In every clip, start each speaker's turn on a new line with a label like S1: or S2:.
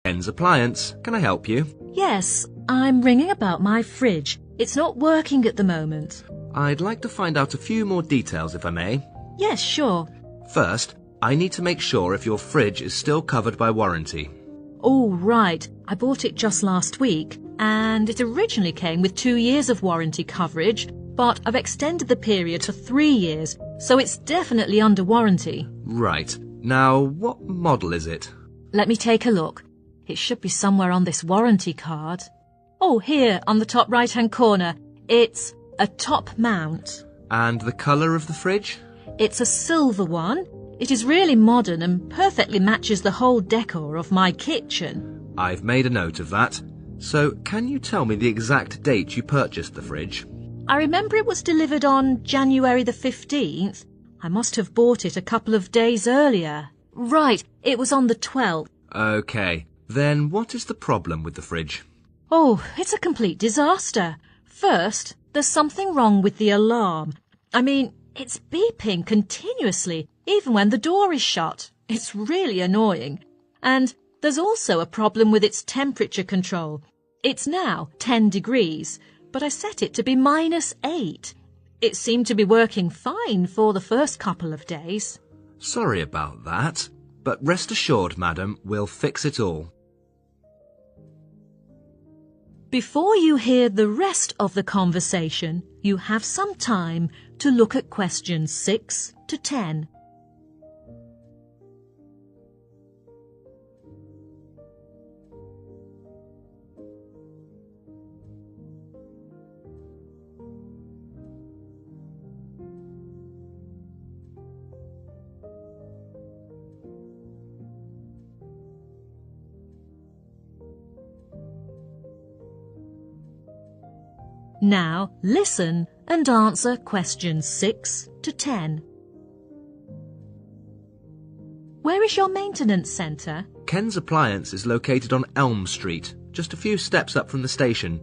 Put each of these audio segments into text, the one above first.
S1: Ken's Appliance. Can I help you?
S2: Yes, I'm ringing about my fridge. It's not working at the moment.
S1: I'd like to find out a few more details if I may.
S2: Yes, sure.
S1: First, I need to make sure if your fridge is still covered by warranty.
S2: Oh, right. I bought it just last week, and it originally came with 2 years of warranty coverage, but I've extended the period to 3 years, so it's definitely under warranty.
S1: Right. Now, what model is it?
S2: Let me take a look. It should be somewhere on this warranty card. Oh, here, on the top right-hand corner. It's a top mount.
S1: And the colour of the fridge?
S2: It's a silver one. It is really modern and perfectly matches the whole decor of my kitchen.
S1: I've made a note of that. So, can you tell me the exact date you purchased the fridge?
S2: I remember it was delivered on January the 15th. I must have bought it a couple of days earlier. Right, it was on the 12th.
S1: OK. Then what is the problem with the fridge?
S2: Oh, it's a complete disaster. First, there's something wrong with the alarm. I mean, it's beeping continuously, even when the door is shut. It's really annoying. And there's also a problem with its temperature control. It's now 10 degrees, but I set it to be -8. It seemed to be working fine for the first couple of days.
S1: Sorry about that, but rest assured, madam, we'll fix it all.
S2: Before you hear the rest of the conversation, you have some time to look at questions 6 to 10. Now listen and answer questions 6 to 10. Where is your maintenance centre?
S1: Ken's Appliance is located on Elm Street, just a few steps up from the station.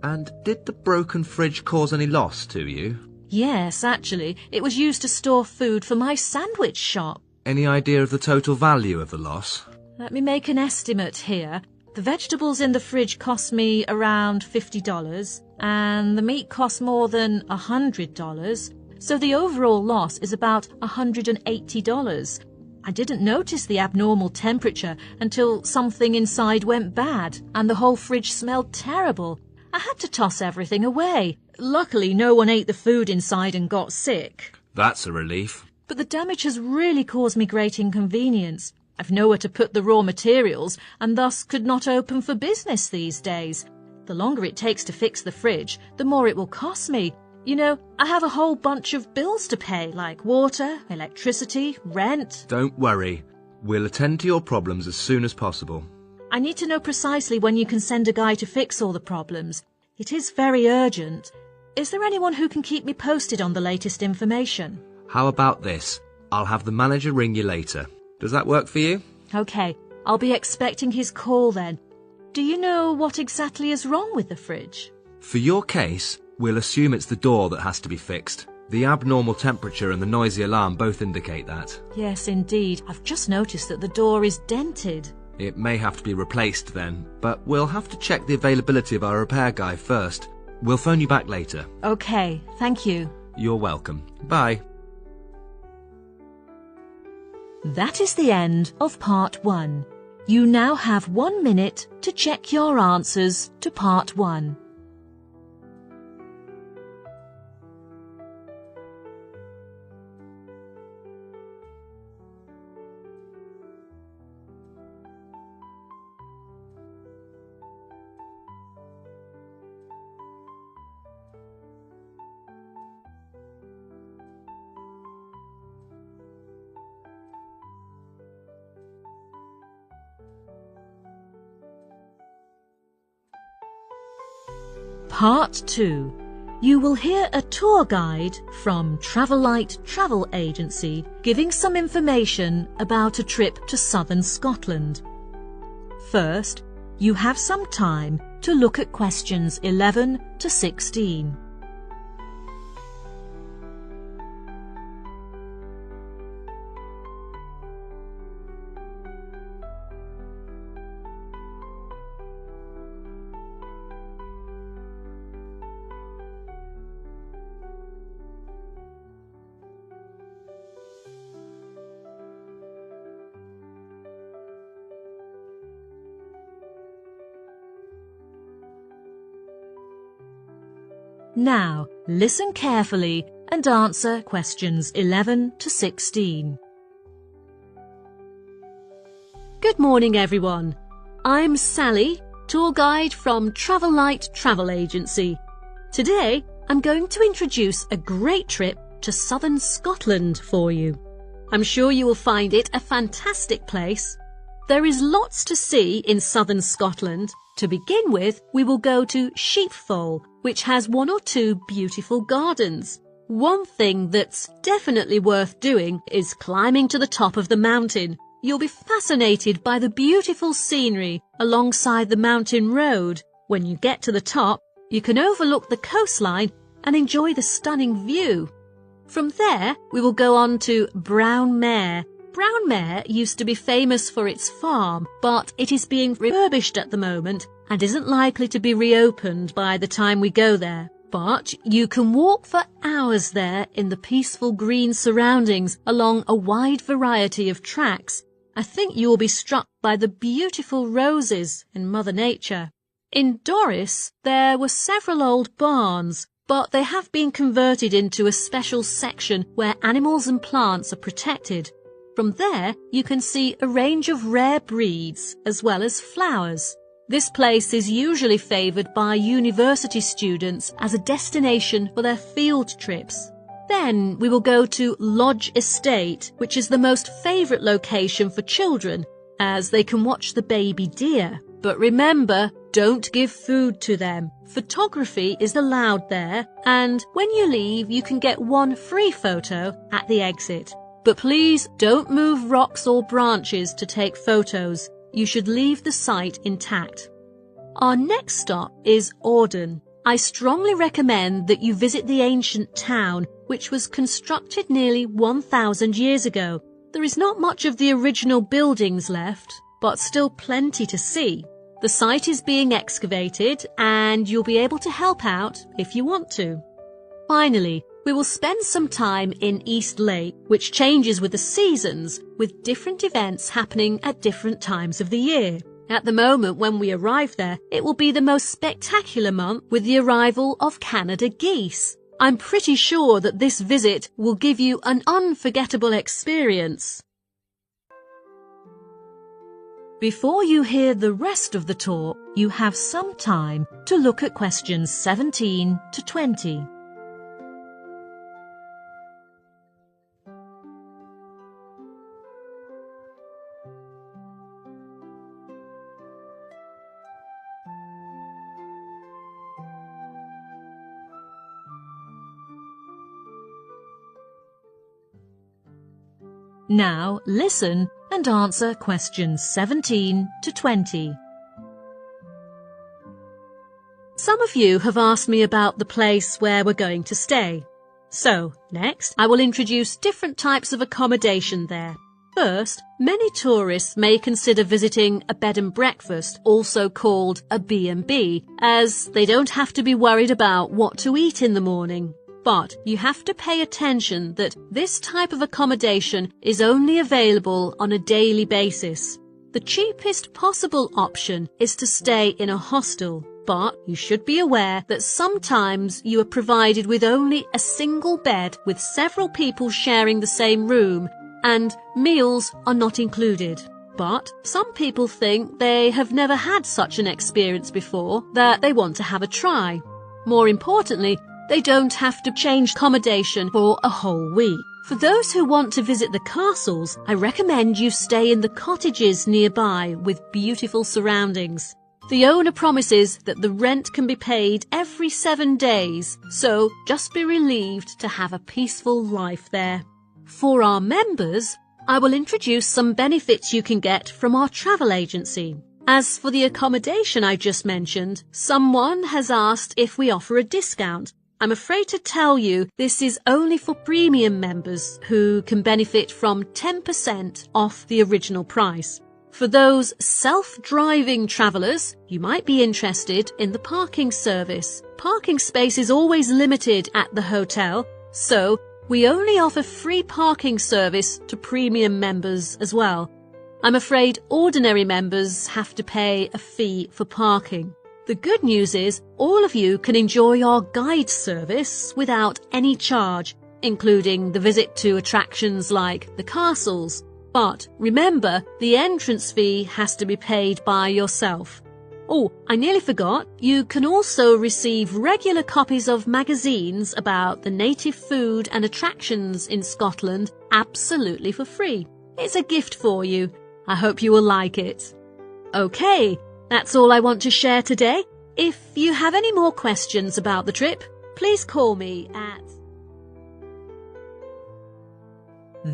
S1: And did the broken fridge cause any loss to you?
S2: Yes, actually, it was used to store food for my sandwich shop.
S1: Any idea of the total value of the loss?
S2: Let me make an estimate here. The vegetables in the fridge cost me around $50, and the meat cost more than $100, so the overall loss is about $180. I didn't notice the abnormal temperature until something inside went bad, and the whole fridge smelled terrible. I had to toss everything away. Luckily, no one ate the food inside and got sick.
S1: That's a relief.
S2: But the damage has really caused me great inconvenience. I've nowhere to put the raw materials and thus could not open for business these days. The longer it takes to fix the fridge, the more it will cost me. You know, I have a whole bunch of bills to pay, like water, electricity, rent.
S1: Don't worry. We'll attend to your problems as soon as possible.
S2: I need to know precisely when you can send a guy to fix all the problems. It is very urgent. Is there anyone who can keep me posted on the latest information?
S1: How about this? I'll have the manager ring you later. Does that work for you?
S2: OK, I'll be expecting his call then. Do you know what exactly is wrong with the fridge?
S1: For your case, we'll assume it's the door that has to be fixed. The abnormal temperature and the noisy alarm both indicate that.
S2: Yes, indeed. I've just noticed that the door is dented.
S1: It may have to be replaced then, but we'll have to check the availability of our repair guy first. We'll phone you back later.
S2: OK, thank you.
S1: You're welcome. Bye.
S2: That is the end of part 1. You now have 1 minute to check your answers to part 1. Part 2. You will hear a tour guide from Travelite Travel Agency giving some information about a trip to southern Scotland. First, you have some time to look at questions 11 to 16. Now, listen carefully and answer questions 11 to 16. Good morning, everyone. I'm Sally, tour guide from Travel Light Travel Agency. Today, I'm going to introduce a great trip to southern Scotland for you. I'm sure you will find it a fantastic place. There is lots to see in southern Scotland. To begin with, we will go to Sheepfold, which has 1 or 2 beautiful gardens. One thing that's definitely worth doing is climbing to the top of the mountain. You'll be fascinated by the beautiful scenery alongside the mountain road. When you get to the top, you can overlook the coastline and enjoy the stunning view. From there, we will go on to Brownmare. Brownmare used to be famous for its farm, but it is being refurbished at the moment and isn't likely to be reopened by the time we go there. But you can walk for hours there in the peaceful green surroundings along a wide variety of tracks. I think you will be struck by the beautiful roses in Mother Nature. In Doris, there were several old barns, but they have been converted into a special section where animals and plants are protected. From there, you can see a range of rare breeds as well as flowers. This place is usually favoured by university students as a destination for their field trips. Then we will go to Lodge Estate, which is the most favourite location for children, as they can watch the baby deer. But remember, don't give food to them. Photography is allowed there, and when you leave, you can get 1 free photo at the exit. But please don't move rocks or branches to take photos. You should leave the site intact. Our next stop is Auden. I strongly recommend that you visit the ancient town, which was constructed nearly 1,000 years ago. There is not much of the original buildings left, but still plenty to see. The site is being excavated, and you'll be able to help out if you want to. Finally, we will spend some time in East Lake, which changes with the seasons, with different events happening at different times of the year. At the moment when we arrive there, it will be the most spectacular month with the arrival of Canada geese. I'm pretty sure that this visit will give you an unforgettable experience. Before you hear the rest of the talk, you have some time to look at questions 17 to 20. Now listen and answer questions 17 to 20. Some of you have asked me about the place where we're going to stay. So, next, I will introduce different types of accommodation there. First, many tourists may consider visiting a bed and breakfast, also called a B&B, as they don't have to be worried about what to eat in the morning. But you have to pay attention that this type of accommodation is only available on a daily basis. The cheapest possible option is to stay in a hostel, but you should be aware that sometimes you are provided with only a single bed with several people sharing the same room, and meals are not included. But some people think they have never had such an experience before that they want to have a try. More importantly, they don't have to change accommodation for a whole week. For those who want to visit the castles, I recommend you stay in the cottages nearby with beautiful surroundings. The owner promises that the rent can be paid every 7 days, so just be relieved to have a peaceful life there. For our members, I will introduce some benefits you can get from our travel agency. As for the accommodation I just mentioned, someone has asked if we offer a discount. I'm afraid to tell you this is only for premium members who can benefit from 10% off the original price. For those self-driving travellers, you might be interested in the parking service. Parking space is always limited at the hotel, so we only offer free parking service to premium members as well. I'm afraid ordinary members have to pay a fee for parking. The good news is all of you can enjoy our guide service without any charge, including the visit to attractions like the castles. But remember, the entrance fee has to be paid by yourself. Oh, I nearly forgot, you can also receive regular copies of magazines about the native food and attractions in Scotland absolutely for free. It's a gift for you. I hope you will like it. Okay, that's all I want to share today. If you have any more questions about the trip, please call me at...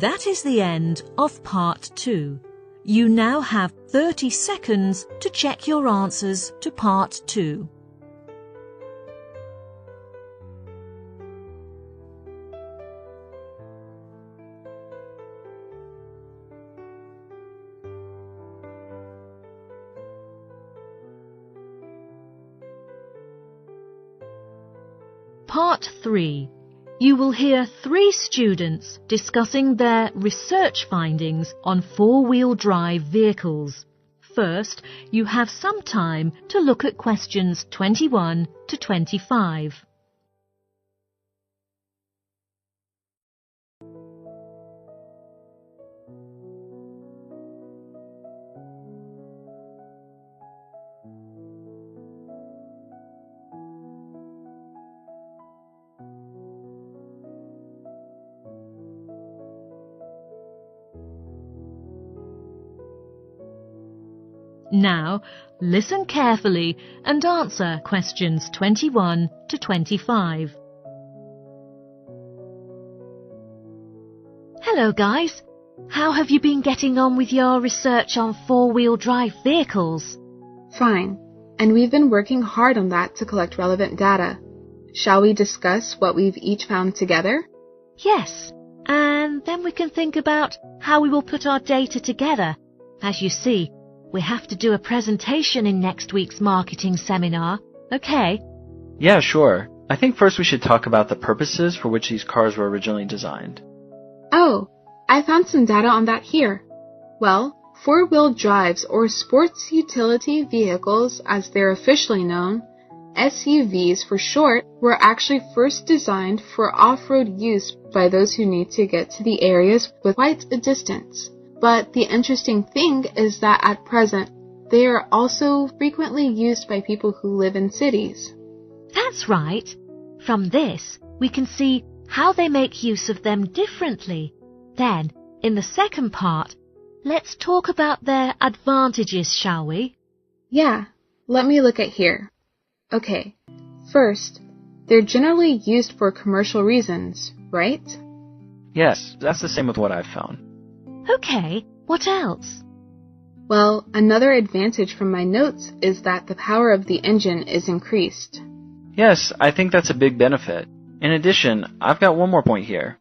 S2: That is the end of part 2. You now have 30 seconds to check your answers to part 2. Part 3. You will hear 3 students discussing their research findings on four-wheel drive vehicles. First, you have some time to look at questions 21 to 25. Now, listen carefully and answer questions 21 to 25. Hello, guys. How have you been getting on with your research on four-wheel drive vehicles?
S3: Fine, and we've been working hard on that to collect relevant data. Shall we discuss what we've each found together?
S2: Yes, and then we can think about how we will put our data together. As you see, we have to do a presentation in next week's marketing seminar, okay?
S4: Yeah, sure. I think first we should talk about the purposes for which these cars were originally designed.
S3: Oh, I found some data on that here. Well, four-wheel drives, or sports utility vehicles as they're officially known, SUVs for short, were actually first designed for off-road use by those who need to get to the areas with quite a distance. But the interesting thing is that at present, they are also frequently used by people who live in cities.
S2: That's right. From this, we can see how they make use of them differently. Then, in the second part, let's talk about their advantages, shall we?
S3: Yeah, let me look at here. Okay, first, they're generally used for commercial reasons, right?
S4: Yes, that's the same with what I've found.
S2: Okay, what else?
S3: Well, another advantage from my notes is that the power of the engine is increased.
S4: Yes, I think that's a big benefit. In addition, I've got one more point here.